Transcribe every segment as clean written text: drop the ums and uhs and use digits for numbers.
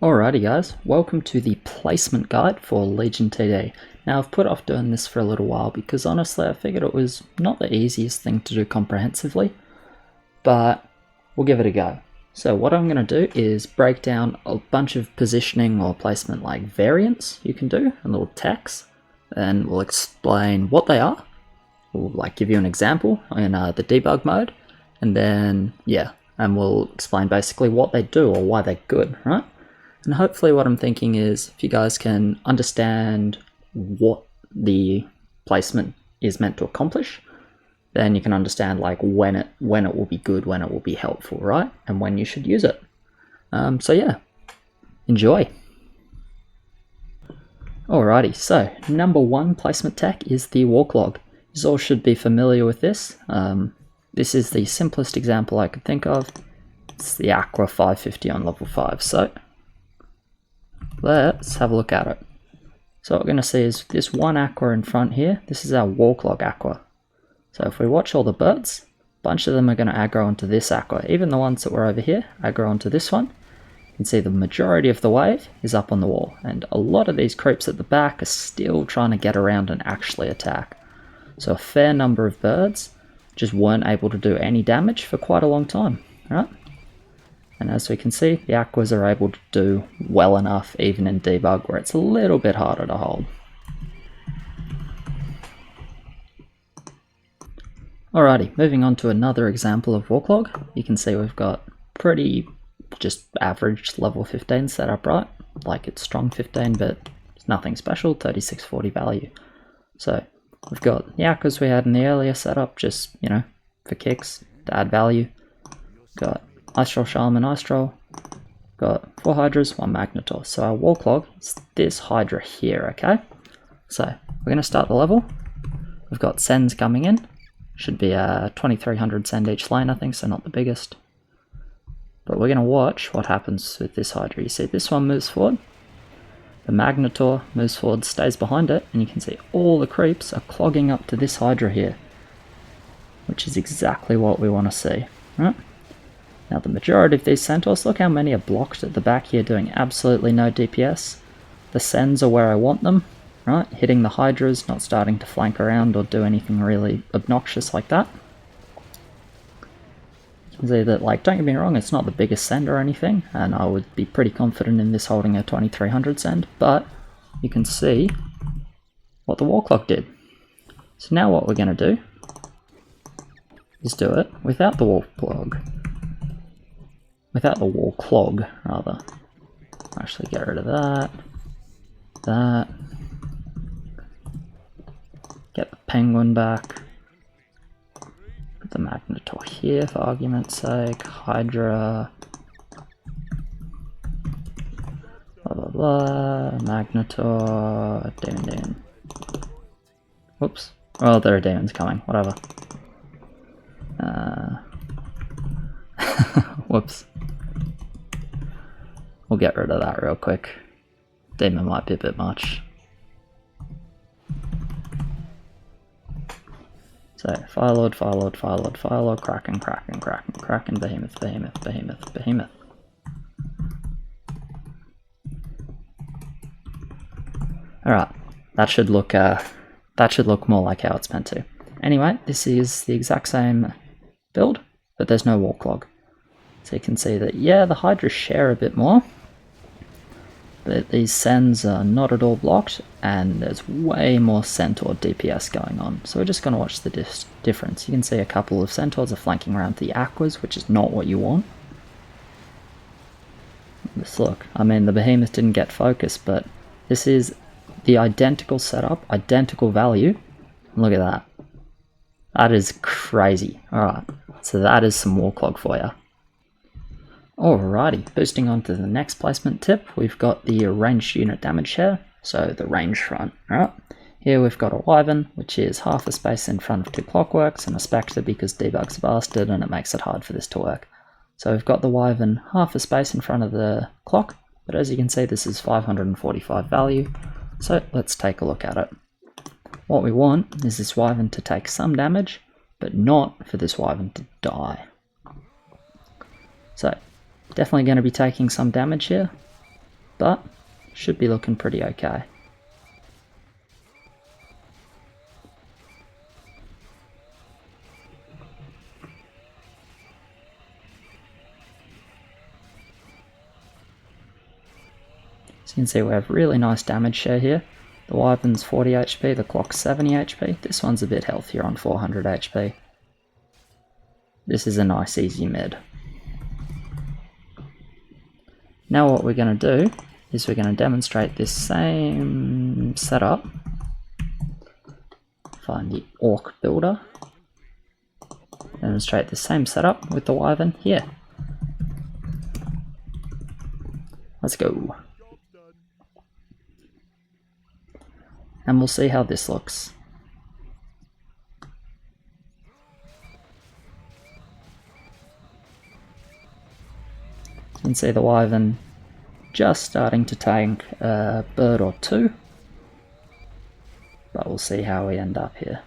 Alrighty guys, welcome to the placement guide for Legion TD. Now I've put off doing this for a little while because honestly I figured it was not the easiest thing to do comprehensively, but we'll give it a go. So what I'm going to do is break down a bunch of positioning or placement like variants you can do and little techs, and we'll explain what they are. We'll give you an example in the debug mode, and then and we'll explain basically what they do or why they're good, right? And hopefully what I'm thinking is if you guys can understand what the placement is meant to accomplish, then you can understand when it will be good, when it will be helpful, right? And when you should use it. So yeah, enjoy. Alrighty, so number one placement tech is the walk log. You all should be familiar with this. This is the simplest example I could think of. It's the Aggro 550 on level 5. So let's have a look at it. So what we're going to see is this one Aggro in front here. This is our walk log Aggro. So if we watch all the birds, a bunch of them are going to aggro onto this Aggro. Even the ones that were over here aggro onto this one. You can see the majority of the wave is up on the wall, and a lot of these creeps at the back are still trying to get around and actually attack. So a fair number of birds just weren't able to do any damage for quite a long time, right? And as we can see, the Aggros are able to do well enough even in debug where it's a little bit harder to hold. Alrighty, moving on to another example of walk log. You can see we've got pretty just average level 15 setup, right? Like it's strong 15, but it's nothing special, 3640 value. So we've got the Aggros we had in the earlier setup, just, for kicks, to add value. Got Ice Troll, Shaman, Ice Troll. Got 4 Hydras, 1 Magnetor. So our walk log is this Hydra here, okay? So we're going to start the level. We've got sends coming in. Should be a 2300 send each lane, I think, so not the biggest. But we're going to watch what happens with this Hydra. You see this one moves forward. The Magnetor moves forward, stays behind it, and you can see all the creeps are clogging up to this Hydra here, which is exactly what we want to see, right? Now the majority of these Centaurs, look how many are blocked at the back here doing absolutely no DPS. The sends are where I want them, right? Hitting the Hydras, not starting to flank around or do anything really obnoxious like that. You can see that, don't get me wrong, it's not the biggest send or anything, and I would be pretty confident in this holding a 2300 send, but you can see what the walk log did. So now what we're going to do is do it without the walk log. Without the wall clog, rather. Actually get rid of that. That. Get the penguin back. Put the Magnetor here for argument's sake. Hydra. Blah blah blah. Magnetor. Demon. Whoops. Well, there are demons coming. Whatever. Whoops. We'll get rid of that real quick. Demon might be a bit much. So, Firelord, Firelord, Firelord, Firelord, Kraken, Kraken, Kraken, Kraken, Behemoth, Behemoth, Behemoth, Behemoth. Alright, that should look more like how it's meant to. Anyway, this is the exact same build, but there's no walk log. So you can see that, the Hydras share a bit more, but these sends are not at all blocked, and there's way more Centaur DPS going on. So we're just going to watch the difference. You can see a couple of Centaurs are flanking around the Aggros, which is not what you want. Just look, I mean, the Behemoth didn't get focus, but this is the identical setup, identical value. Look at that. That is crazy. Alright, so that is some walk log for you. Alrighty, boosting on to the next placement tip, we've got the ranged unit damage share, so the range front. Alright, here we've got a Wyvern, which is half a space in front of 2 Clockworks, and a Spectre because debug's a bastard and it makes it hard for this to work. So we've got the Wyvern half a space in front of the clock, but as you can see this is 545 value, so let's take a look at it. What we want is this Wyvern to take some damage, but not for this Wyvern to die. So definitely going to be taking some damage here. but should be looking pretty okay. So you can see we have really nice damage share here. The Wyvern's 40 HP, the Clock's 70 HP. This one's a bit healthier on 400 HP. This is a nice easy mid. Now what we're going to do is we're going to demonstrate this same setup. Find the Orc builder. Demonstrate the same setup with the Wyvern here. Let's go. And we'll see how this looks. You can see the Wyvern just starting to tank a bird or two, but we'll see how we end up here.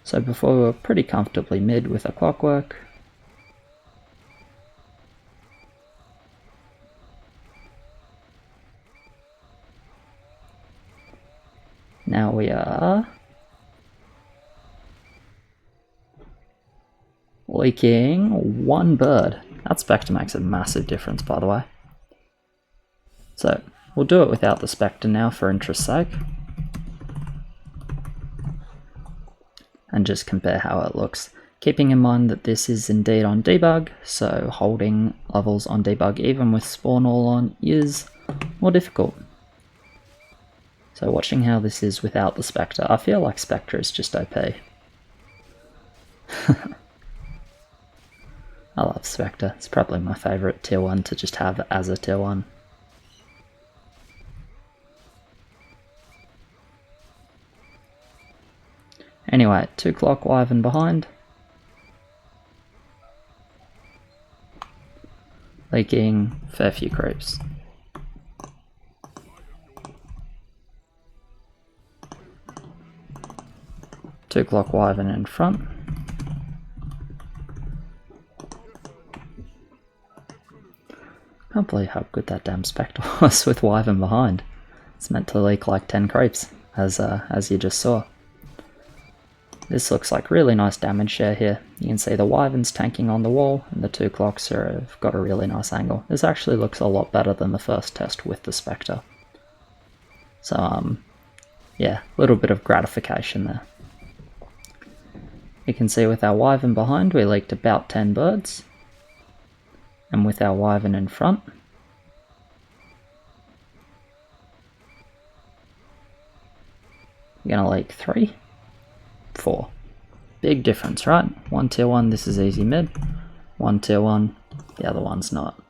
So before we were pretty comfortably mid with a Clockwork. Now we are leaking one bird. That Spectre makes a massive difference, by the way. So we'll do it without the Spectre now for interest's sake. And just compare how it looks. Keeping in mind that this is indeed on debug, so holding levels on debug even with spawn all on is more difficult. So watching how this is without the Spectre, I feel like Spectre is just OP. I love Spectre. It's probably my favourite tier 1 to just have as a tier 1. Anyway, 2 Clock Wyvern behind. Leaking fair few creeps. Two Clock Wyvern in front. Can't believe how good that damn Spectre was with Wyvern behind. It's meant to leak like 10 creeps, as you just saw. This looks like really nice damage share here. You can see the Wyvern's tanking on the wall, and the 2 Clocks have got a really nice angle. This actually looks a lot better than the first test with the Spectre. So, yeah, a little bit of gratification there. You can see with our Wyvern behind, we leaked about 10 birds. And with our Wyvern in front, we're going to leak 3, 4. Big difference, right? One tier 1, this is easy mid. One tier 1, the other one's not.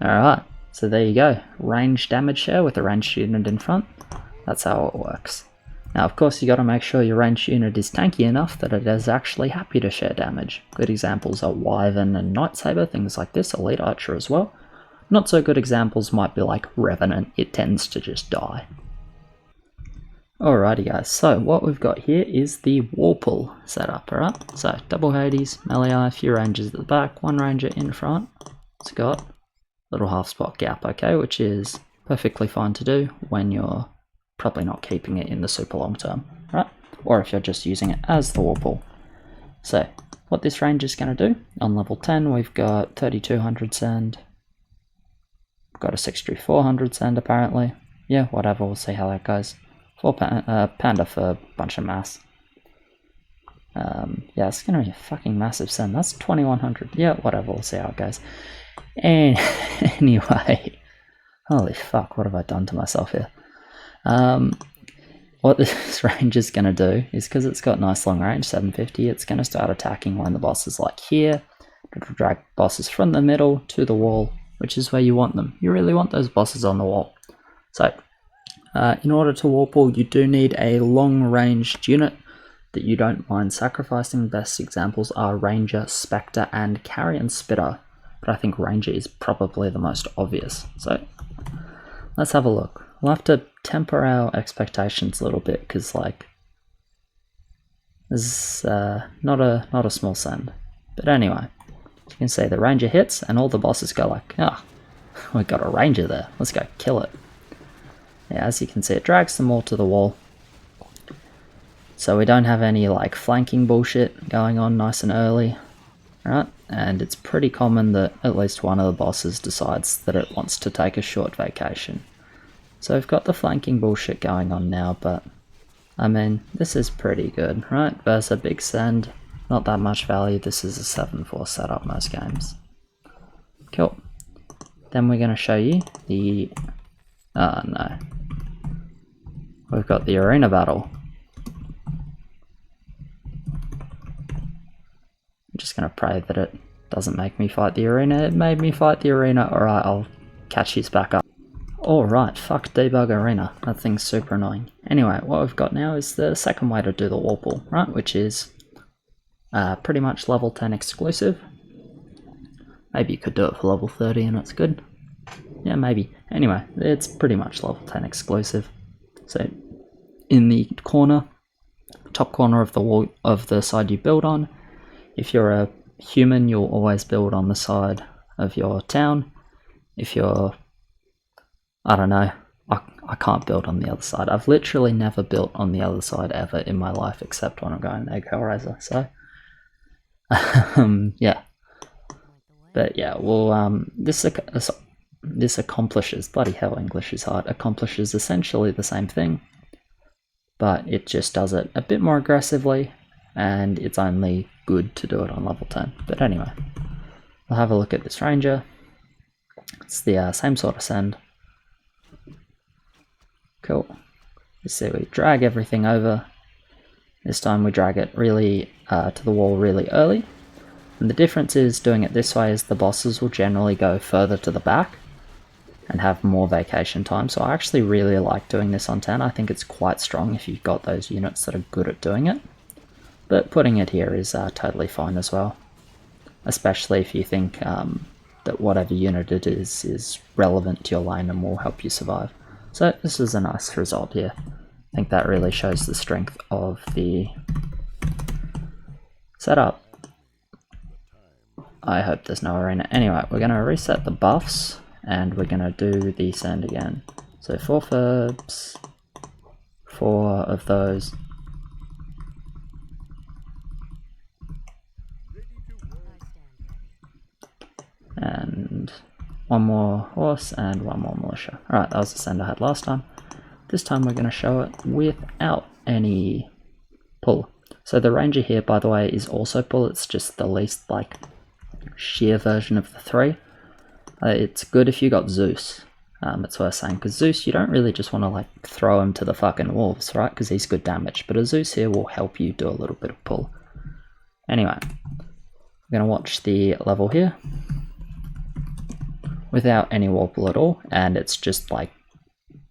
Alright, so there you go. Range damage share with a ranged unit in front. That's how it works. Now, of course, you got to make sure your ranged unit is tanky enough that it is actually happy to share damage. Good examples are Wyvern and Night Saber, things like this, Elite Archer as well. Not so good examples might be like Revenant, it tends to just die. Alrighty guys, so what we've got here is the Warple setup, alright? So, double Hades, melee, a few rangers at the back, one ranger in front. It's got a little half spot gap, okay, which is perfectly fine to do when you're probably not keeping it in the super long term, right? Or if you're just using it as the Warple. So, what this range is going to do, on level 10 we've got 3200 sand, we've got a 6400 sand apparently, yeah, whatever, we'll see how that goes. 4 panda for a bunch of mass. Yeah, it's going to be a fucking massive send, that's 2100, yeah, whatever, we'll see how it goes. And anyway, holy fuck, what have I done to myself here? What this range is going to do is, because it's got nice long range, 750, it's going to start attacking when the boss is like here, to drag bosses from the middle to the wall, which is where you want them. You really want those bosses on the wall. So, in order to Warple, you do need a long-ranged unit that you don't mind sacrificing. Best examples are Ranger, Spectre, and Carrion Spitter, but I think Ranger is probably the most obvious. So, let's have a look. We'll have to temper our expectations a little bit, because like, this is not a small send. But anyway, You can see the ranger hits and all the bosses go like, ah, oh, we got a ranger there, let's go kill it. Yeah, as you can see, it drags them all to the wall. So we don't have any like flanking bullshit going on nice and early, right? And it's pretty common that at least one of the bosses decides that it wants to take a short vacation. So we've got the flanking bullshit going on now, but I mean, this is pretty good, right? Versus a big send, not that much value. This is a 7-4 setup most games. Cool. Then we're going to show you the... oh no. We've got the arena battle. I'm just going to pray that it doesn't make me fight the arena. It made me fight the arena. Alright, I'll catch his back up. Alright, fuck debug arena. That thing's super annoying. Anyway, what we've got now is the second way to do the wall pull, right? Which is pretty much level 10 exclusive. Maybe you could do it for level 30 and it's good. Yeah, maybe. Anyway, it's pretty much level 10 exclusive. So, in the corner, top corner of the wall of the side you build on, if you're a human, you'll always build on the side of your town. If you're, I don't know, I can't build on the other side. I've literally never built on the other side ever in my life, except when I'm going Aggro Rotation, so yeah. But yeah, well, this accomplishes, bloody hell, English is hard, accomplishes essentially the same thing, but it just does it a bit more aggressively, and it's only good to do it on level 10. But anyway, we'll have a look at this ranger. It's the same sort of send. Cool. You see we drag everything over. This time we drag it really to the wall really early. And the difference is doing it this way is the bosses will generally go further to the back and have more vacation time. So I actually really like doing this on 10. I think it's quite strong if you've got those units that are good at doing it. But putting it here is totally fine as well. Especially if you think that whatever unit it is relevant to your lane and will help you survive. So this is a nice result here. I think that really shows the strength of the setup. I hope there's no arena. Anyway, we're going to reset the buffs and we're going to do the send again. So 4 ferbs, 4 of those. And 1 more horse and 1 more militia. Alright, that was the send I had last time. This time we're going to show it without any pull. So the ranger here, by the way, is also pull. It's just the least like sheer version of the 3. It's good if you got Zeus. It's worth saying, because Zeus, you don't really just want to like throw him to the fucking wolves, right? Because he's good damage. But a Zeus here will help you do a little bit of pull. Anyway, we're going to watch the level here without any wall pull at all, and it's just like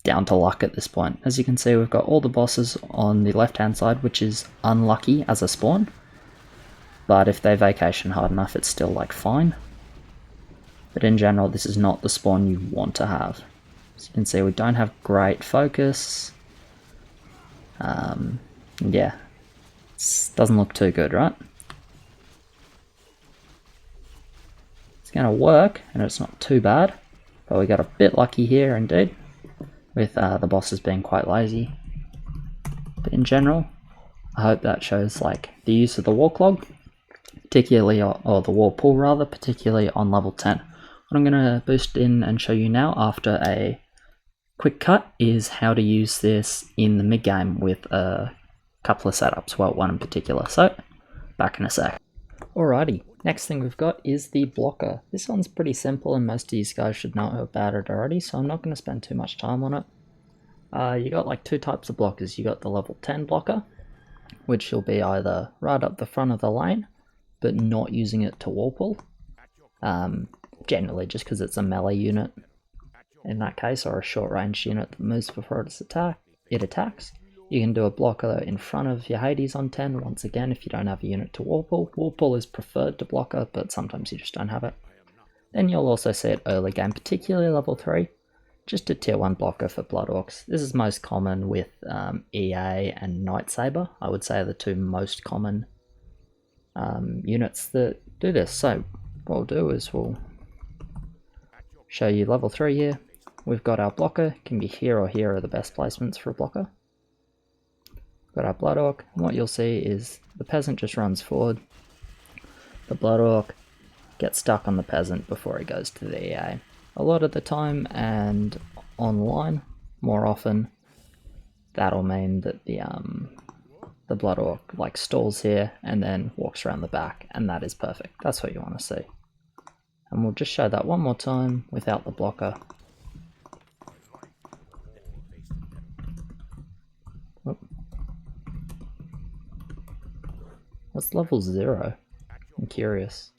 down to luck at this point. As you can see, we've got all the bosses on the left hand side, which is unlucky as a spawn, but if they vacation hard enough, it's still like fine. But in general, this is not the spawn you want to have. As you can see, we don't have great focus. Yeah, it doesn't look too good, right? Going to work, and it's not too bad, but we got a bit lucky here indeed with the bosses being quite lazy. But in general, I hope that shows like the use of the wall clog, particularly, or the wall pull rather, particularly on level 10. What I'm going to boost in and show you now after a quick cut is how to use this in the mid game with a couple of setups, well, one in particular. So back in a sec. Alrighty, next thing we've got is the blocker. This one's pretty simple and most of you guys should know about it already, so I'm not going to spend too much time on it. You got like 2 types of blockers. You got the level 10 blocker, which will be either right up the front of the lane, but not using it to wall pull. Generally just because it's a melee unit in that case, or a short range unit that moves before it attacks. You can do a blocker in front of your Hades on 10, once again, if you don't have a unit to wall pull. Wall pull is preferred to blocker, but sometimes you just don't have it. Then you'll also see it early game, particularly level 3, just a tier 1 blocker for Blood Orcs. This is most common with EA and Night Saber. I would say are the 2 most common units that do this. So what we'll do is we'll show you level 3 here. We've got our blocker, can be here or here are the best placements for a blocker. Got our Blood Orc, and what you'll see is the peasant just runs forward. The Blood Orc gets stuck on the peasant before he goes to the EA. A lot of the time, and online, more often, that'll mean that the Blood Orc like stalls here and then walks around the back, and that is perfect. That's what you want to see. And we'll just show that one more time without the blocker. Oop. What's level 0? I'm curious.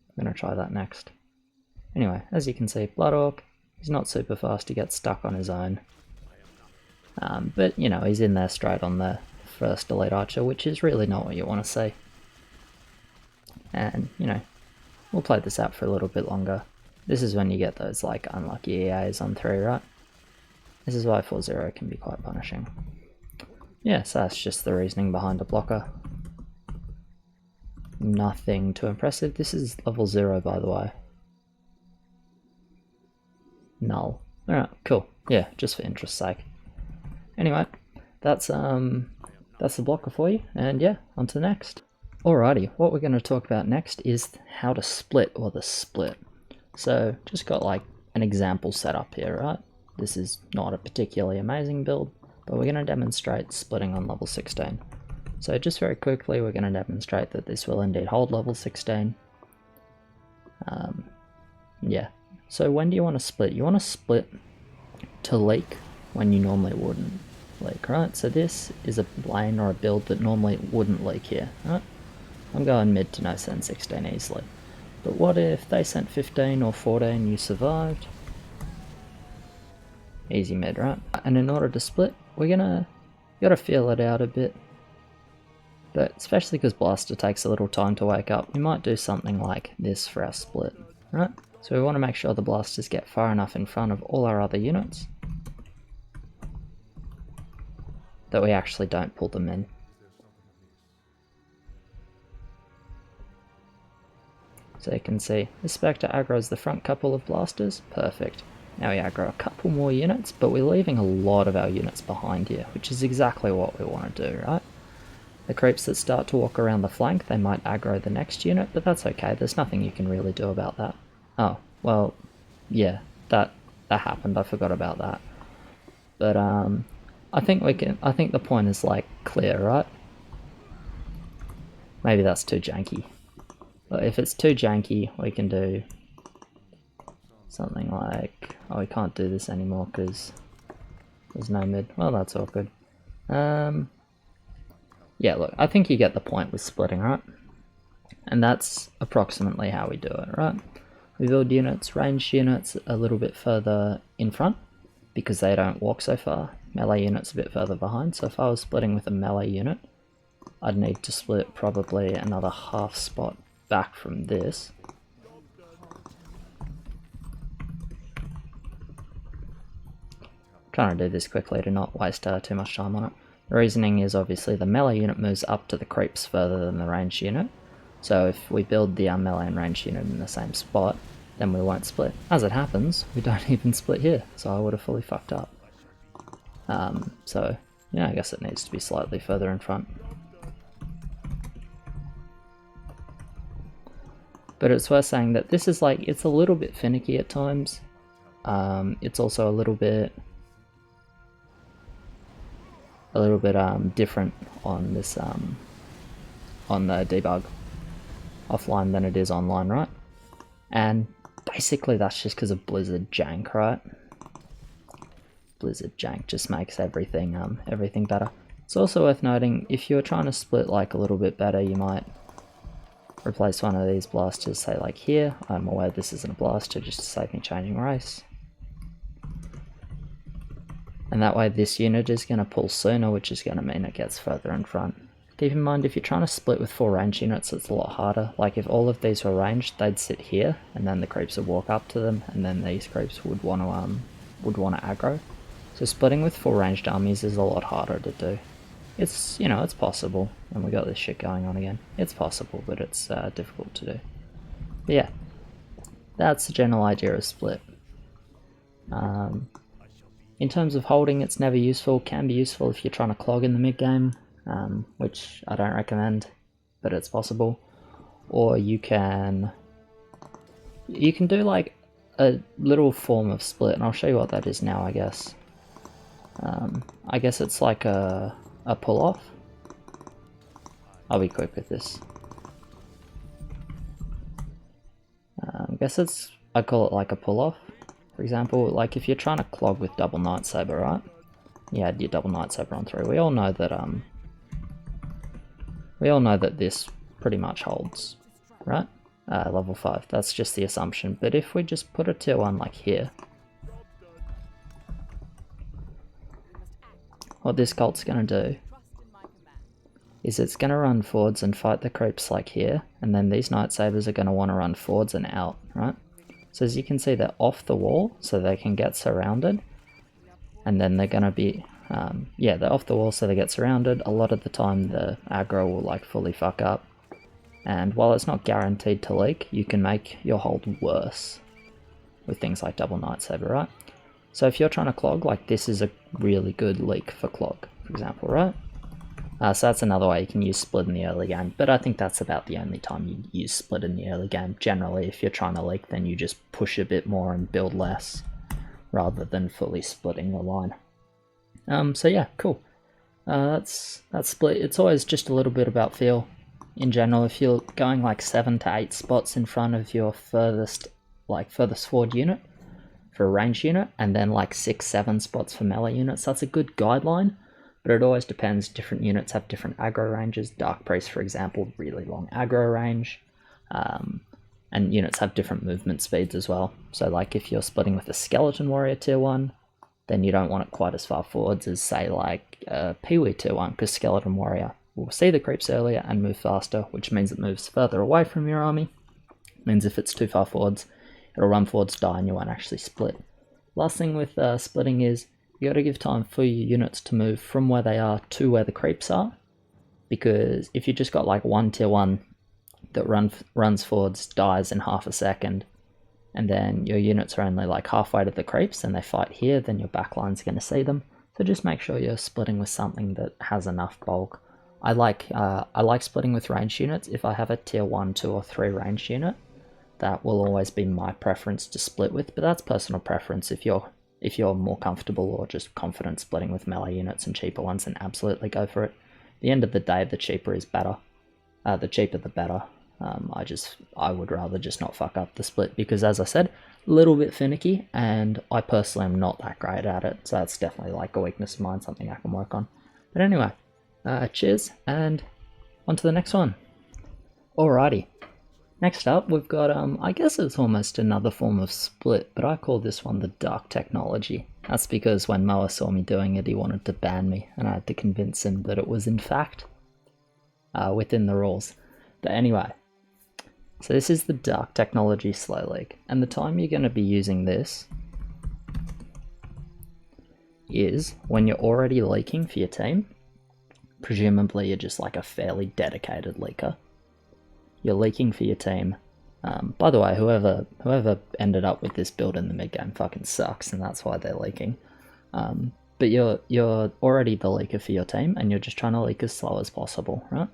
I'm gonna try that next. Anyway, as you can see, Blood Orc, he's not super fast, he gets stuck on his own. But, you know, he's in there straight on the first Elite Archer, which is really not what you want to see. And, you know, we'll play this out for a little bit longer. This is when you get those, like, unlucky EAs on 3, right? This is why 4-0 can be quite punishing. Yeah, so that's just the reasoning behind a blocker. Nothing too impressive. This is level 0, by the way. Null. Alright, cool. Yeah, just for interest's sake. Anyway, that's the blocker for you, and yeah, on to the next. Alrighty, what we're going to talk about next is how to split, or the split. So, just got like an example set up here, right? This is not a particularly amazing build, but we're going to demonstrate splitting on level 16. So just very quickly, we're going to demonstrate that this will indeed hold level 16. Yeah, so when do you want to split? You want to split to leak when you normally wouldn't leak, right? So this is a lane or a build that normally wouldn't leak here, right? I'm going mid to no send 16 easily. But what if they sent 15 or 14, you survived? Easy mid, right? And in order to split, you gotta feel it out a bit. But especially because Blaster takes a little time to wake up, we might do something like this for our split, right? So we want to make sure the blasters get far enough in front of all our other units that we actually don't pull them in. So you can see, the Spectre aggroes the front couple of blasters, perfect. Now we aggro a couple more units, but we're leaving a lot of our units behind here, which is exactly what we want to do, right? The creeps that start to walk around the flank, they might aggro the next unit, but that's okay, there's nothing you can really do about that. Oh, well, yeah, that happened, I forgot about that. But I think the point is like clear, right? Maybe that's too janky. But if it's too janky, we can do something like, oh, we can't do this anymore because there's no mid. Well, that's awkward. Yeah, look, I think you get the point with splitting, right? And that's approximately how we do it, right? We build units, ranged units a little bit further in front because they don't walk so far. Melee units a bit further behind. So if I was splitting with a melee unit, I'd need to split probably another half spot back from this. Trying to do this quickly to not waste too much time on it. The reasoning is obviously the melee unit moves up to the creeps further than the ranged unit. So if we build the melee and ranged unit in the same spot, then we won't split. As it happens, we don't even split here, so I would have fully fucked up. So yeah, I guess it needs to be slightly further in front. But it's worth saying that this is like, it's a little bit finicky at times. It's also a little bit different on this on the debug offline than it is online, right? And basically that's just because of Blizzard jank, right? Blizzard jank just makes everything better. It's also worth noting, if you're trying to split like a little bit better, you might replace one of these blasters, say like here. I'm aware this isn't a blaster, just to save me changing race. And that way this unit is going to pull sooner, which is going to mean it gets further in front. Keep in mind, if you're trying to split with 4 range units, it's a lot harder. Like if all of these were ranged, they'd sit here, and then the creeps would walk up to them, and then these creeps would want to aggro. So splitting with 4 ranged armies is a lot harder to do. It's, you know, it's possible. And we got this shit going on again. It's possible, but it's difficult to do. But yeah, that's the general idea of split. In terms of holding, it's never useful. Can be useful if you're trying to clog in the mid game, which I don't recommend, but it's possible. Or you can do like a little form of split, and I'll show you what that is now, I guess. I guess it's like a pull-off. I'll be quick with this. I guess I call it like a pull-off. For example, like if you're trying to clog with double Night Saber, right? You had your double Night Saber on 3. We all know that this pretty much holds, right? Level 5. That's just the assumption. But if we just put a tier 1 like here, what this cult's gonna do is it's gonna run forwards and fight the creeps like here, and then these Night Sabers are gonna want to run forwards and out, right? So as you can see, they're off the wall, so they can get surrounded, and then they're gonna be, yeah, they're off the wall, so they get surrounded. A lot of the time, the aggro will like fully fuck up, and while it's not guaranteed to leak, you can make your hold worse with things like double Night Saber, right? So if you're trying to clog, like this is a really good leak for clog, for example, right? So that's another way you can use split in the early game, but I think that's about the only time you use split in the early game. Generally, if you're trying to leak, then you just push a bit more and build less, rather than fully splitting the line. So yeah, cool. That's split. It's always just a little bit about feel. In general, if you're going like 7 to 8 spots in front of your furthest forward unit for a range unit, and then like 6-7 spots for melee units, that's a good guideline. But it always depends. Different units have different aggro ranges. Dark Priest, for example, really long aggro range. And units have different movement speeds as well. So like if you're splitting with a Skeleton Warrior tier 1, then you don't want it quite as far forwards as say like Peewee tier 1, because Skeleton Warrior will see the creeps earlier and move faster, which means it moves further away from your army. It means if it's too far forwards, it'll run forwards, die, and you won't actually split. Last thing with splitting is you got to give time for your units to move from where they are to where the creeps are, because if you just got like one tier 1 that runs forwards, dies in half a second, and then your units are only like halfway to the creeps and they fight here, then your backline's going to see them. So just make sure you're splitting with something that has enough bulk. I like splitting with ranged units. If I have a tier 1, 2, or 3 ranged unit, that will always be my preference to split with, but that's personal preference. If you're more comfortable or just confident splitting with melee units and cheaper ones, then absolutely go for it. At the end of the day, the cheaper is better. The cheaper the better. I would rather just not fuck up the split, because as I said, a little bit finicky, and I personally am not that great at it, so that's definitely like a weakness of mine, something I can work on. But anyway, cheers, and on to the next one. Alrighty. Next up, we've got, I guess it's almost another form of split, but I call this one the dark technology. That's because when Moa saw me doing it, he wanted to ban me, and I had to convince him that it was in fact within the rules. But anyway, so this is the dark technology slow leak, and the time you're going to be using this is when you're already leaking for your team. Presumably you're just like a fairly dedicated leaker. You're leaking for your team. By the way, whoever ended up with this build in the mid game fucking sucks, and that's why they're leaking. But you're already the leaker for your team, and you're just trying to leak as slow as possible, right?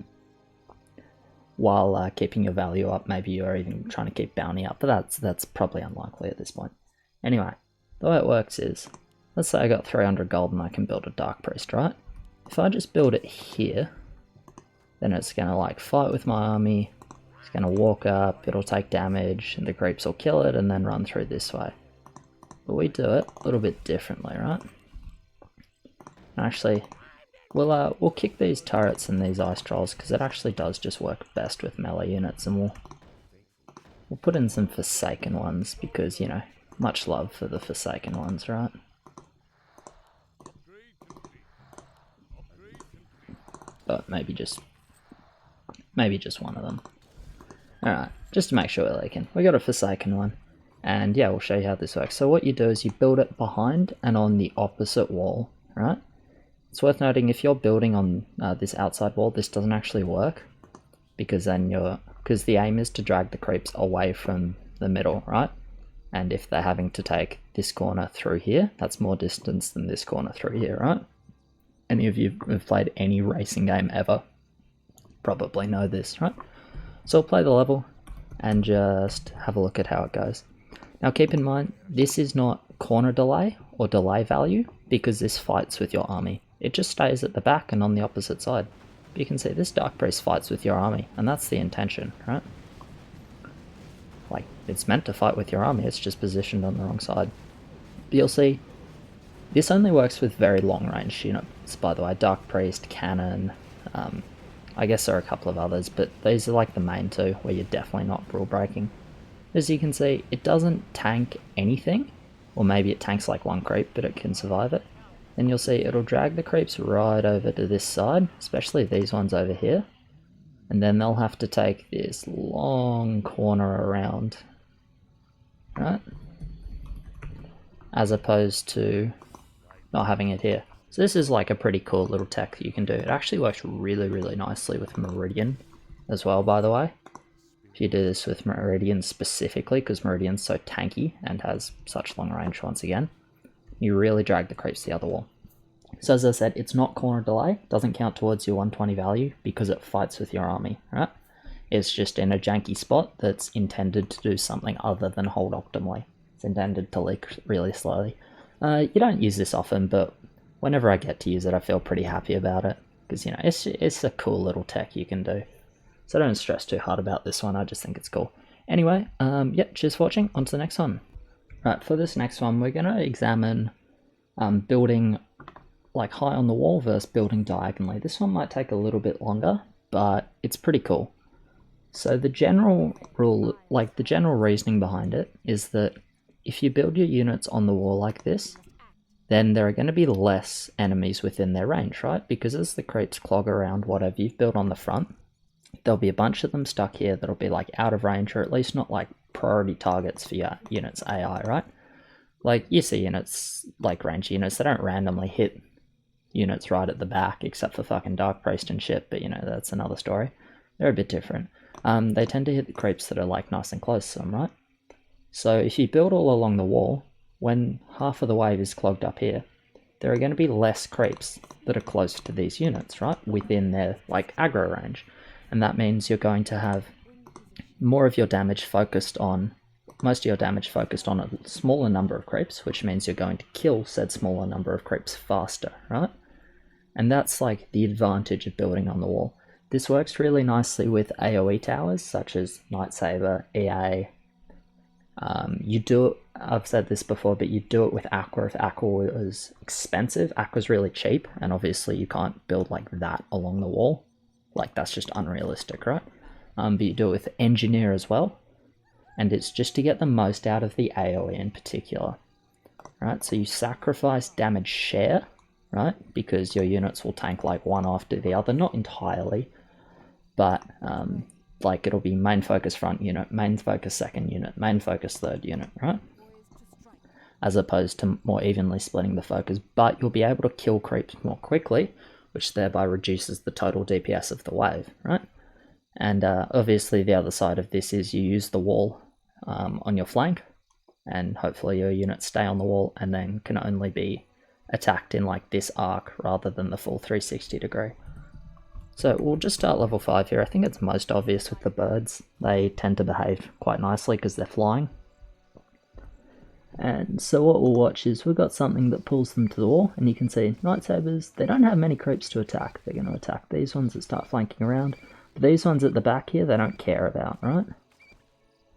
While keeping your value up. Maybe you're even trying to keep bounty up, but that's probably unlikely at this point. Anyway, the way it works is, let's say I got 300 gold and I can build a Dark Priest, right? If I just build it here, then it's gonna like fight with my army. It's going to walk up, it'll take damage, and the creeps will kill it, and then run through this way. But we do it a little bit differently, right? Actually, we'll kick these turrets and these ice trolls, because it actually does just work best with melee units, and we'll put in some Forsaken ones, because, you know, much love for the Forsaken ones, right? But maybe just one of them. Alright, just to make sure we're leaking. We got a Forsaken one, and yeah, we'll show you how this works. So what you do is you build it behind and on the opposite wall, right? It's worth noting if you're building on this outside wall, this doesn't actually work, because then because the aim is to drag the creeps away from the middle, right? And if they're having to take this corner through here, that's more distance than this corner through here, right? Any of you who've played any racing game ever probably know this, right? So we'll play the level and just have a look at how it goes. Now keep in mind, this is not corner delay or delay value, because this fights with your army. It just stays at the back and on the opposite side. But you can see this Dark Priest fights with your army, and that's the intention, right? Like, it's meant to fight with your army, it's just positioned on the wrong side. But you'll see, this only works with very long range units, by the way. Dark Priest, Cannon, I guess there are a couple of others, but these are like the main two where you're definitely not rule breaking. As you can see, it doesn't tank anything, or maybe it tanks like one creep, but it can survive it. Then you'll see it'll drag the creeps right over to this side, especially these ones over here. And then they'll have to take this long corner around, right? As opposed to not having it here. So this is like a pretty cool little tech that you can do. It actually works really, really nicely with Meridian as well, by the way. If you do this with Meridian specifically, because Meridian's so tanky and has such long range once again, you really drag the creeps to the other wall. So as I said, it's not corner delay, doesn't count towards your 120 value because it fights with your army, right? It's just in a janky spot that's intended to do something other than hold optimally. It's intended to leak really slowly. You don't use this often, but whenever I get to use it, I feel pretty happy about it, because, you know, it's a cool little tech you can do. So don't stress too hard about this one, I just think it's cool. Anyway, yeah, cheers for watching, on to the next one. Right, for this next one, we're going to examine building like high on the wall versus building diagonally. This one might take a little bit longer, but it's pretty cool. So the general rule, like the general reasoning behind it, is that if you build your units on the wall like this, then there are going to be less enemies within their range, right? Because as the creeps clog around whatever you've built on the front, there'll be a bunch of them stuck here that'll be like out of range, or at least not like priority targets for your units AI, right? Like you see units, like range units, they don't randomly hit units right at the back, except for fucking Dark Priest and shit, but you know, that's another story. They're a bit different. They tend to hit the creeps that are like nice and close to them, right? So if you build all along the wall, when half of the wave is clogged up here, there are going to be less creeps that are close to these units, right? Within their like aggro range. And that means you're going to have more of your damage focused on, most of your damage focused on a smaller number of creeps, which means you're going to kill said smaller number of creeps faster, right? And that's like the advantage of building on the wall. This works really nicely with AoE towers, such as Night Saber, EA. You do it, I've said this before, but you do it with Aqua if Aqua was expensive. Aqua's really cheap, and obviously you can't build like that along the wall. Like, that's just unrealistic, right? But you do it with Engineer as well, and it's just to get the most out of the AoE in particular, right? So you sacrifice damage share, right? Because your units will tank like one after the other, not entirely, but like it'll be main focus front unit, main focus second unit, main focus third unit, right? As opposed to more evenly splitting the focus, but you'll be able to kill creeps more quickly, which thereby reduces the total DPS of the wave, right? And obviously the other side of this is you use the wall on your flank, and hopefully your units stay on the wall and then can only be attacked in like this arc rather than the full 360 degree. So we'll just start level 5 here. I think it's most obvious with the birds. They tend to behave quite nicely because they're flying. And so what we'll watch is we've got something that pulls them to the wall, and you can see Night Sabers, they don't have many creeps to attack. They're going to attack these ones that start flanking around. But these ones at the back here, they don't care about, right?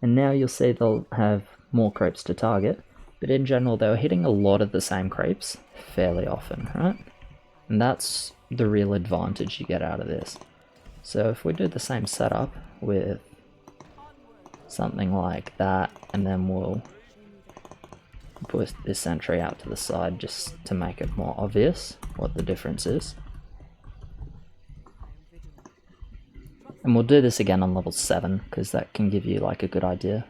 And now you'll see they'll have more creeps to target, but in general they were hitting a lot of the same creeps fairly often, right? And that's the real advantage you get out of this. So if we do the same setup with something like that, and then we'll put this sentry out to the side just to make it more obvious what the difference is. And we'll do this again on level 7 because that can give you like a good idea.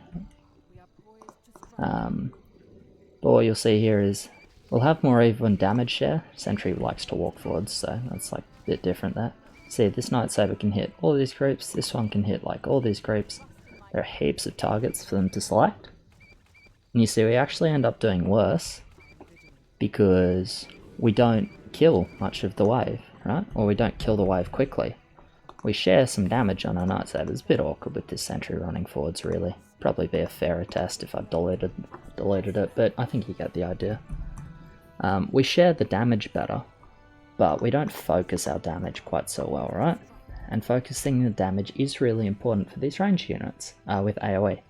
But what you'll see here is We'll have more even damage share. Sentry likes to walk forwards, so that's like a bit different there. See, this Night Saber can hit all these creeps, this one can hit like all these creeps. There are heaps of targets for them to select. And you see we actually end up doing worse because we don't kill much of the wave, right? Or we don't kill the wave quickly. We share some damage on our Night Sabers. A bit awkward with this sentry running forwards, really. Probably be a fairer test if I deleted it, but I think you get the idea. We share the damage better, but we don't focus our damage quite so well, right? And focusing the damage is really important for these range units with AoE.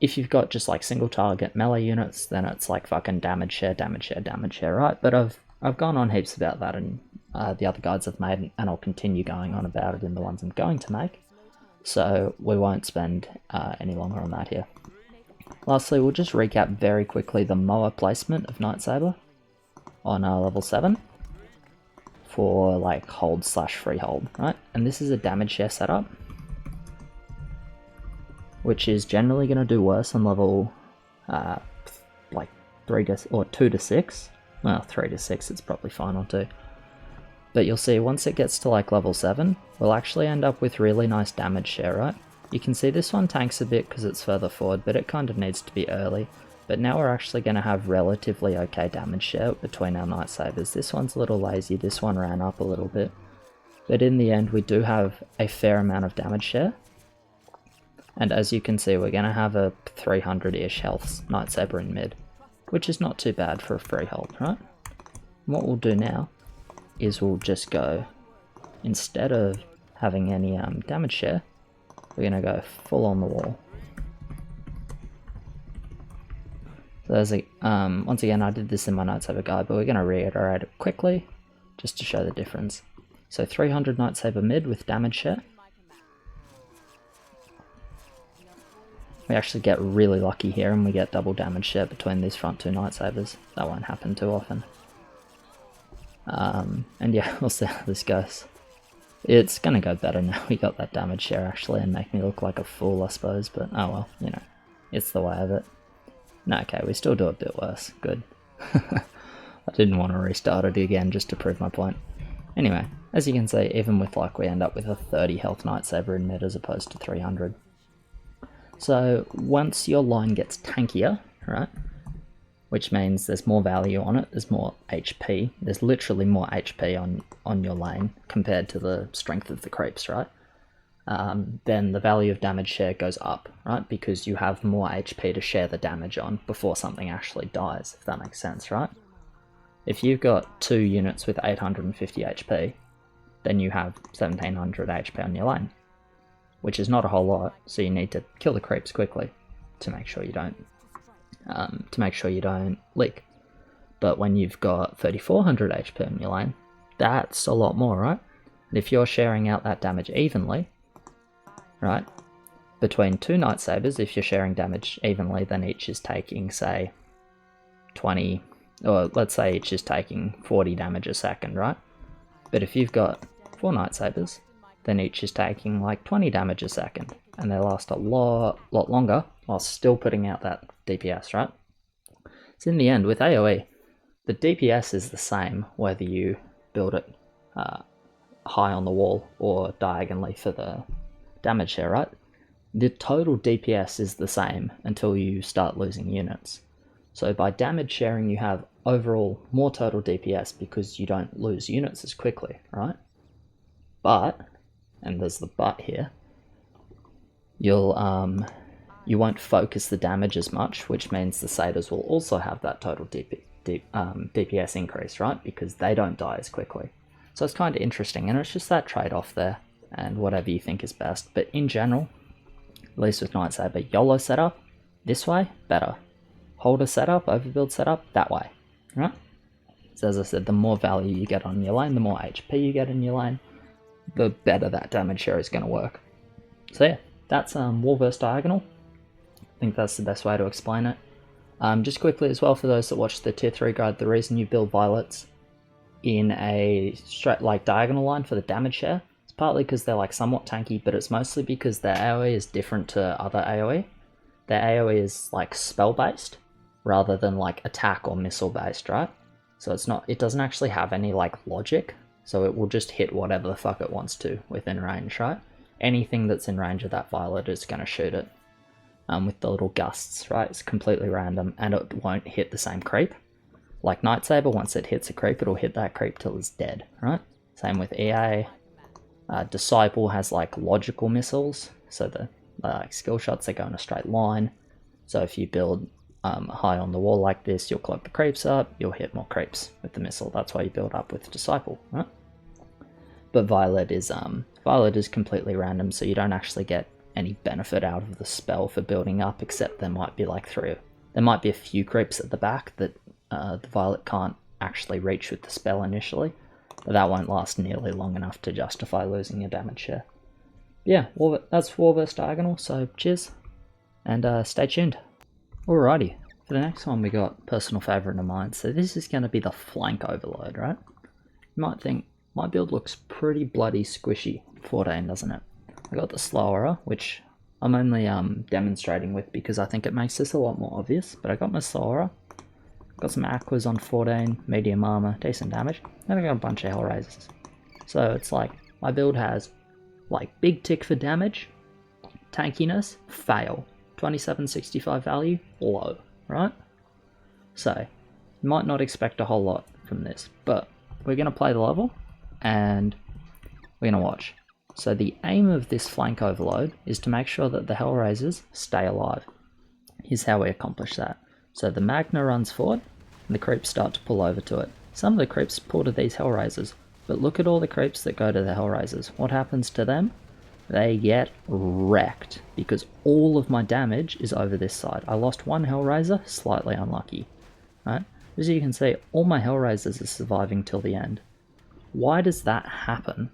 If you've got just like single target melee units, then it's like fucking damage share, right? But I've gone on heaps about that in the other guides I've made, and I'll continue going on about it in the ones I'm going to make. So we won't spend any longer on that here. Lastly, we'll just recap very quickly the mower placement of Night Saber on level 7 for like hold / free hold, right? And this is a damage share setup, which is generally going to do worse on level like 2 to 6. Well, 3 to 6 it's probably fine on 2. But you'll see once it gets to like level 7, we'll actually end up with really nice damage share, right? You can see this one tanks a bit because it's further forward, but it kind of needs to be early. But now we're actually going to have relatively okay damage share between our Night Sabers. This one's a little lazy, this one ran up a little bit. But in the end, we do have a fair amount of damage share. And as you can see, we're going to have a 300-ish health Night Saber in mid, which is not too bad for a free hold, right? And what we'll do now is we'll just go, instead of having any damage share, we're going to go full on the wall. So there's a, once again, I did this in my Night Saber guide, but we're going to reiterate it quickly, just to show the difference. So 300 Night Saber mid with damage share. We actually get really lucky here and we get double damage share between these front 2 Night Sabers. That won't happen too often. And yeah, we'll see how this goes. It's gonna go better now we got that damage share actually, and make me look like a fool I suppose, but oh well, you know, it's the way of it. No, okay, we still do a bit worse. Good. I didn't want to restart it again just to prove my point. Anyway, as you can see, even with luck we end up with a 30 health Night Saber in mid as opposed to 300. So once your line gets tankier, right, which means there's more value on it, there's more HP, there's literally more HP on your lane compared to the strength of the creeps, right? Then the value of damage share goes up, right? Because you have more HP to share the damage on before something actually dies, if that makes sense, right? If you've got 2 units with 850 HP, then you have 1700 HP on your lane, which is not a whole lot, so you need to kill the creeps quickly to make sure you don't leak. But when you've got 3400 HP on your lane, that's a lot more, right? And if you're sharing out that damage evenly, right, between 2 Night Sabers, if you're sharing damage evenly, then each is taking, say, 20, or let's say each is taking 40 damage a second, right? But if you've got 4 Night Sabers, then each is taking like 20 damage a second, and they last a lot longer while still putting out that DPS, right? So in the end, with AoE, the DPS is the same whether you build it high on the wall or diagonally for the damage share, right? The total DPS is the same until you start losing units. So by damage sharing, you have overall more total DPS because you don't lose units as quickly, right? But, and there's the but here, you won't focus the damage as much, which means the satyrs will also have that total DPS increase, right? Because they don't die as quickly. So it's kind of interesting, and it's just that trade-off there, and whatever you think is best. But in general, at least with Night Saber, YOLO setup, this way, better. Holder setup, overbuild setup, that way, right? So as I said, the more value you get on your lane, the more HP you get in your lane, the better that damage share is going to work. So yeah, that's wall versus diagonal. I think that's the best way to explain it. Just quickly as well, for those that watch the tier 3 guide, the reason you build violets in a straight like diagonal line for the damage share, it's partly because they're like somewhat tanky, but it's mostly because their AoE is different to other AoE. Their AoE is like spell based, rather than like attack or missile based, right? So it doesn't actually have any like logic, so it will just hit whatever the fuck it wants to within range, right? Anything that's in range of that violet is going to shoot it. With the little gusts, right? It's completely random, and it won't hit the same creep. Like Night Saber, once it hits a creep, it'll hit that creep till it's dead, right? Same with EA. Disciple has like logical missiles, so the like skill shots, they go in a straight line. So if you build high on the wall like this, you'll clog the creeps up, you'll hit more creeps with the missile. That's why you build up with Disciple, right? But Violet is completely random, so you don't actually get any benefit out of the spell for building up, except there might be a few creeps at the back that the Violet can't actually reach with the spell initially, but that won't last nearly long enough to justify losing your damage share. Yeah, that's War vs Diagonal, so cheers, and stay tuned. Alrighty, for the next one we got personal favourite of mine, so this is going to be the Flank Overload, right? You might think, my build looks pretty bloody squishy, 14, doesn't it? I got the Slower, which I'm only demonstrating with because I think it makes this a lot more obvious, but I got my Slower, got some Aquas on 14, medium armor, decent damage, then I got a bunch of Hellraisers. So it's like, my build has like big tick for damage, tankiness, fail, 2765 value, low, right? So, you might not expect a whole lot from this, but we're going to play the level, and we're going to watch. So the aim of this Flank Overload is to make sure that the Hellraisers stay alive. Here's how we accomplish that. So the Magna runs forward, and the creeps start to pull over to it. Some of the creeps pull to these Hellraisers, but look at all the creeps that go to the Hellraisers. What happens to them? They get wrecked, because all of my damage is over this side. I lost one Hellraiser, slightly unlucky. Right? As you can see, all my Hellraisers are surviving till the end. Why does that happen?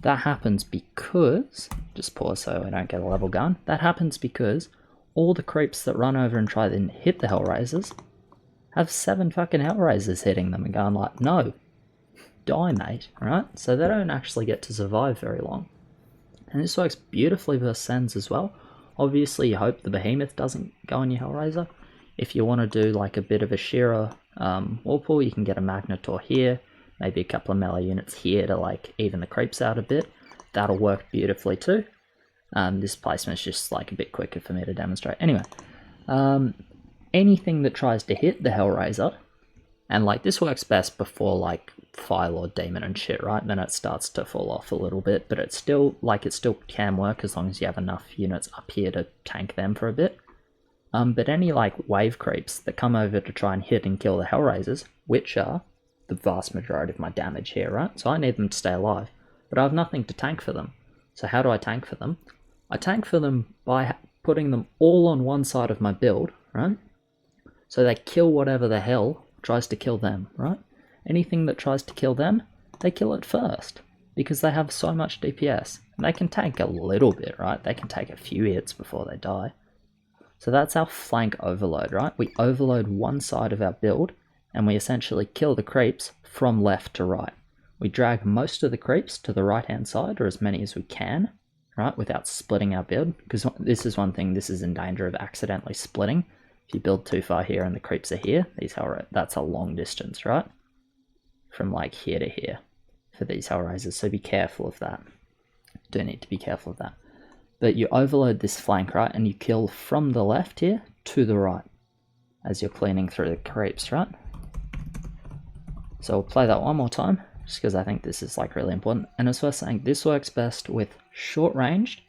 That happens because, just pause so I don't get a level gun, that happens because all the creeps that run over and try to hit the Hellraisers have 7 fucking Hellraisers hitting them and going like, no, die mate, right? So they don't actually get to survive very long. And this works beautifully versus Sens as well. Obviously you hope the Behemoth doesn't go on your Hellraiser. If you want to do like a bit of a shearer wall pull, you can get a Magnetor here, maybe a couple of melee units here to like even the creeps out a bit. That'll work beautifully too. This placement's just like a bit quicker for me to demonstrate. Anyway, anything that tries to hit the Hellraiser, and like this works best before like Firelord Demon and shit, right? Then it starts to fall off a little bit, but it still can work as long as you have enough units up here to tank them for a bit. But any like wave creeps that come over to try and hit and kill the Hellraisers, which are the vast majority of my damage here, right? So I need them to stay alive, but I have nothing to tank for them. So how do I tank for them? I tank for them by putting them all on one side of my build, right? So they kill whatever the hell tries to kill them, right? Anything that tries to kill them, they kill it first, because they have so much DPS. And they can tank a little bit, right? They can take a few hits before they die. So that's our Flank Overload, right? We overload one side of our build, and we essentially kill the creeps from left to right. We drag most of the creeps to the right-hand side, or as many as we can, right, without splitting our build, because this is one thing, this is in danger of accidentally splitting. If you build too far here and the creeps are here, that's a long distance, right? From like here to here for these Hellraisers, so be careful of that. Do need to be careful of that. But you overload this flank, right, and you kill from the left here to the right as you're cleaning through the creeps, right? So we'll play that one more time, just because I think this is like really important. And as worth saying, this works best with short-ranged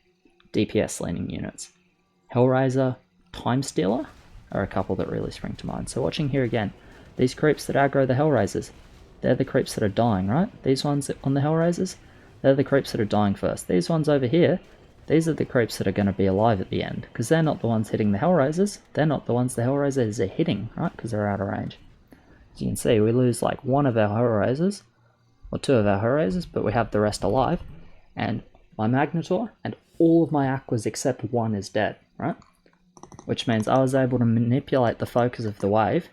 DPS leaning units. Hellraiser, Time Stealer are a couple that really spring to mind. So watching here again, these creeps that aggro the Hellraisers, they're the creeps that are dying, right? These ones on the Hellraisers, they're the creeps that are dying first. These ones over here, these are the creeps that are going to be alive at the end, because they're not the ones hitting the Hellraisers, they're not the ones the Hellraisers are hitting, right? Because they're out of range. As you can see, we lose like one of our Hellraisers, or two of our Hellraisers, but we have the rest alive, and my Magnetor and all of my Aquas except one is dead, right? Which means I was able to manipulate the focus of the wave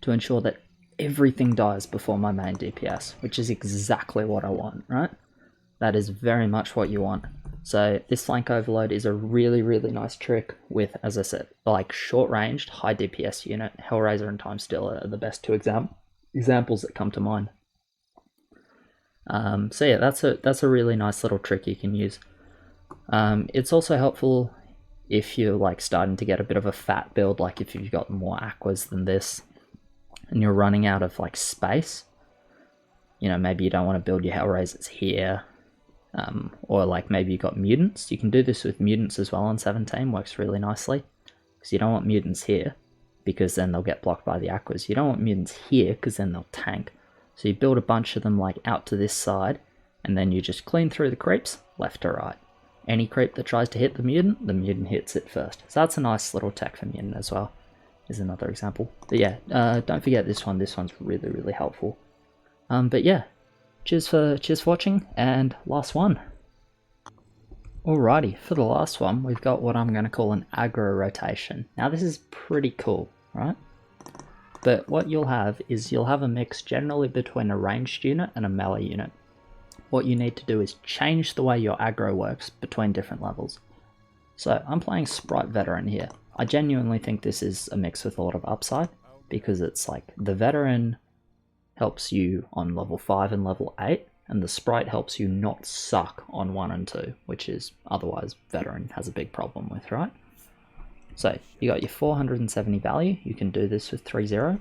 to ensure that everything dies before my main DPS, which is exactly what I want, right? That is very much what you want. So this flank overload is a really, really nice trick with, as I said, like short-ranged, high DPS unit. Hellraiser and Time Stealer are the best two examples that come to mind. So yeah, that's a really nice little trick you can use. It's also helpful if you're like starting to get a bit of a fat build, like if you've got more aquas than this, and you're running out of like space. You know, maybe you don't want to build your Hellraisers here. Or like maybe you've got mutants. You can do this with mutants as well on 17, works really nicely. Because you don't want mutants here, because then they'll get blocked by the aquas. You don't want mutants here, because then they'll tank. So you build a bunch of them like out to this side, and then you just clean through the creeps, left to right. Any creep that tries to hit the mutant hits it first. So that's a nice little tech for mutant as well, is another example. But yeah, don't forget this one. This one's really, really helpful. But yeah, cheers for watching, and last one. Alrighty, for the last one, we've got what I'm going to call an aggro rotation. Now this is pretty cool, right? But what you'll have is you'll have a mix generally between a ranged unit and a melee unit. What you need to do is change the way your aggro works between different levels. So I'm playing Sprite Veteran here. I genuinely think this is a mix with a lot of upside, because it's like the Veteran helps you on level 5 and level 8, and the Sprite helps you not suck on 1 and 2, which is otherwise Veteran has a big problem with, right? So you got your 470 value. You can do this with 3-0.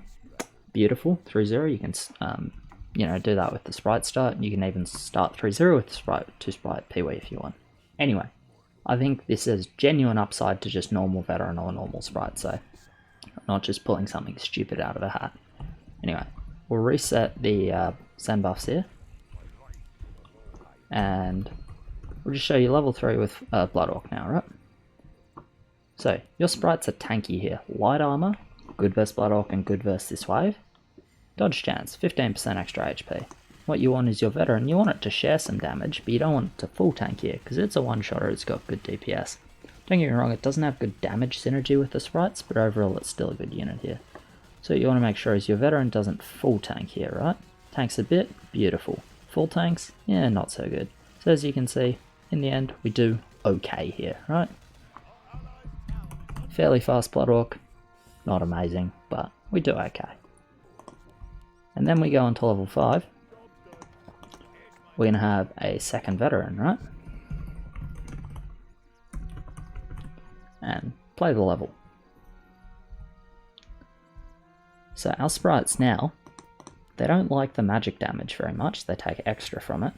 Beautiful, 3-0. You can do that with the Sprite start. You can even start 3-0 with the Sprite, 2-Sprite Pee-wee if you want. Anyway, I think this is genuine upside to just normal Veteran or normal Sprite, so I'm not just pulling something stupid out of a hat. Anyway, we'll reset the sand buffs here, and we'll just show you level 3 with Blood Orc now, right? So, your sprites are tanky here. Light armor, good versus Blood Orc and good versus this wave. Dodge chance, 15% extra HP. What you want is your Veteran, you want it to share some damage, but you don't want it to full tank here, because it's a one-shotter, it's got good DPS. Don't get me wrong, it doesn't have good damage synergy with the sprites, but overall it's still a good unit here. So what you want to make sure is your Veteran doesn't full tank here, right? Tanks a bit, beautiful. Full tanks, yeah, not so good. So as you can see, in the end, we do okay here, right? Fairly fast Blood Orc, not amazing, but we do okay. And then we go on to level 5. We're going to have a second Veteran, right? And play the level. So our sprites now, they don't like the magic damage very much, they take extra from it.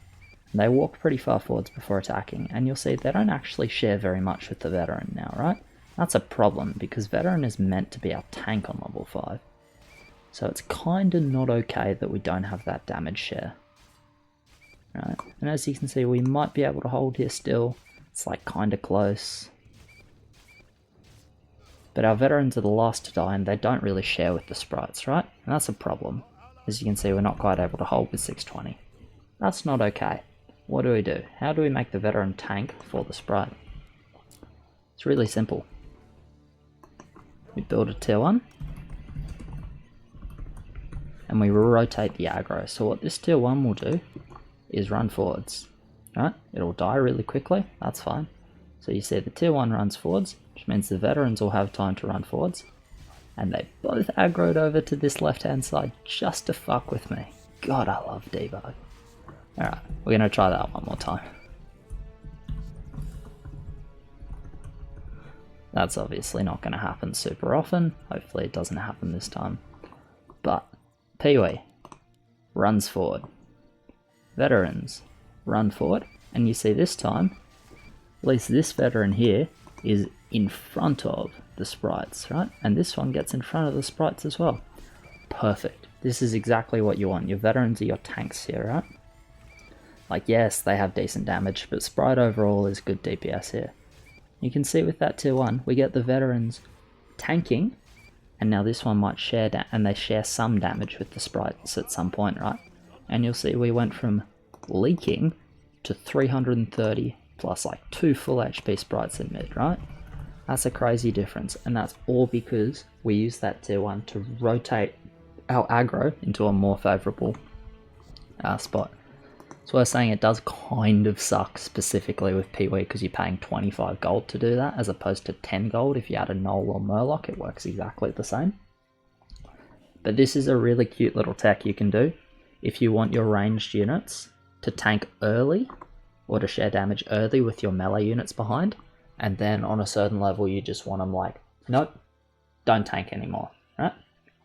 And they walk pretty far forwards before attacking, and you'll see they don't actually share very much with the Veteran now, right? That's a problem, because Veteran is meant to be our tank on level 5. So it's kinda not okay that we don't have that damage share. Right, and as you can see, we might be able to hold here still. It's like kinda close. But our Veterans are the last to die, and they don't really share with the sprites, right? And that's a problem. As you can see, we're not quite able to hold with 620. That's not okay. What do? How do we make the Veteran tank for the sprite? It's really simple. We build a tier 1, and we rotate the aggro. So what this tier 1 will do is run forwards. Right? It'll die really quickly, that's fine. So you see the tier 1 runs forwards, which means the Veterans will have time to run forwards. And they both aggroed over to this left hand side just to fuck with me. God, I love debug. Alright, we're going to try that one more time. That's obviously not going to happen super often. Hopefully it doesn't happen this time. But Pee-wee runs forward. Veterans run forward. And you see this time, at least this Veteran here is in front of the sprites, right? And this one gets in front of the sprites as well. Perfect. This is exactly what you want. Your Veterans are your tanks here, right? Like, yes, they have decent damage, but sprite overall is good DPS here. You can see with that tier 1, we get the Veterans tanking, and now this one might share and they share some damage with the sprites at some point, right? And you'll see we went from leaking to 330 plus like 2 full HP sprites in mid, right? That's a crazy difference, and that's all because we use that tier 1 to rotate our aggro into a more favourable spot. It's worth saying it does kind of suck specifically with Peewee because you're paying 25 gold to do that as opposed to 10 gold if you had a Knoll or Murloc. It works exactly the same. But this is a really cute little tech you can do if you want your ranged units to tank early or to share damage early with your melee units behind, and then on a certain level you just want them like, nope, don't tank anymore, right?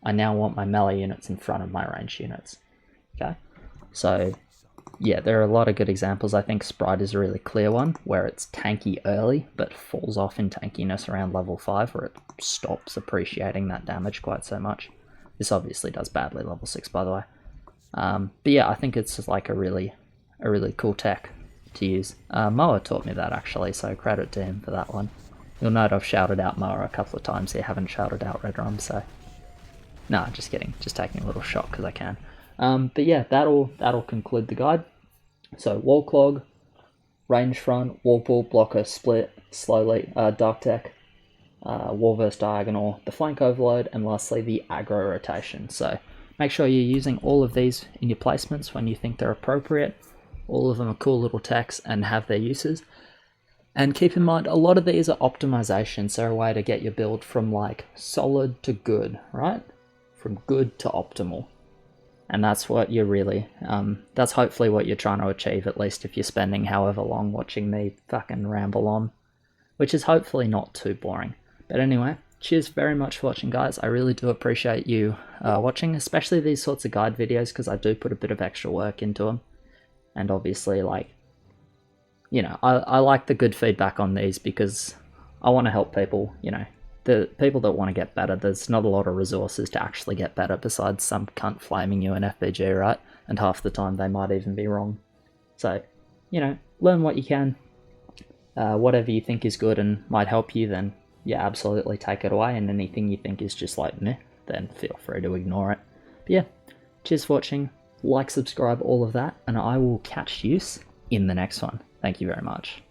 I now want my melee units in front of my ranged units, okay? So yeah, there are a lot of good examples. I think Sprite is a really clear one where it's tanky early but falls off in tankiness around level 5 where it stops appreciating that damage quite so much. This obviously does badly level 6 by the way. But yeah, I think it's just like a really cool tech to use. Moa taught me that actually, so credit to him for that one. You'll note I've shouted out Moa a couple of times here, haven't shouted out Red Rum, so... Nah, just kidding, just taking a little shot because I can. But yeah, that'll conclude the guide. So wall clog, range front, wall pull, blocker, split, slowly, dark tech, wall versus diagonal, the flank overload, and lastly the aggro rotation. So make sure you're using all of these in your placements when you think they're appropriate. All of them are cool little techs and have their uses. And keep in mind, a lot of these are optimizations, so a way to get your build from like solid to good, right? From good to optimal. And that's what you're really, that's hopefully what you're trying to achieve, at least if you're spending however long watching me fucking ramble on, which is hopefully not too boring. But anyway, cheers very much for watching, guys. I really do appreciate you watching, especially these sorts of guide videos, because I do put a bit of extra work into them. And obviously, like, you know, I like the good feedback on these because I want to help people, you know, the people that want to get better. There's not a lot of resources to actually get better besides some cunt flaming you in FBG, right? And half the time they might even be wrong. So, you know, learn what you can. Whatever you think is good and might help you, then yeah, absolutely take it away. And anything you think is just like meh, then feel free to ignore it. But yeah, cheers for watching. Like, subscribe, all of that, and I will catch you in the next one. Thank you very much.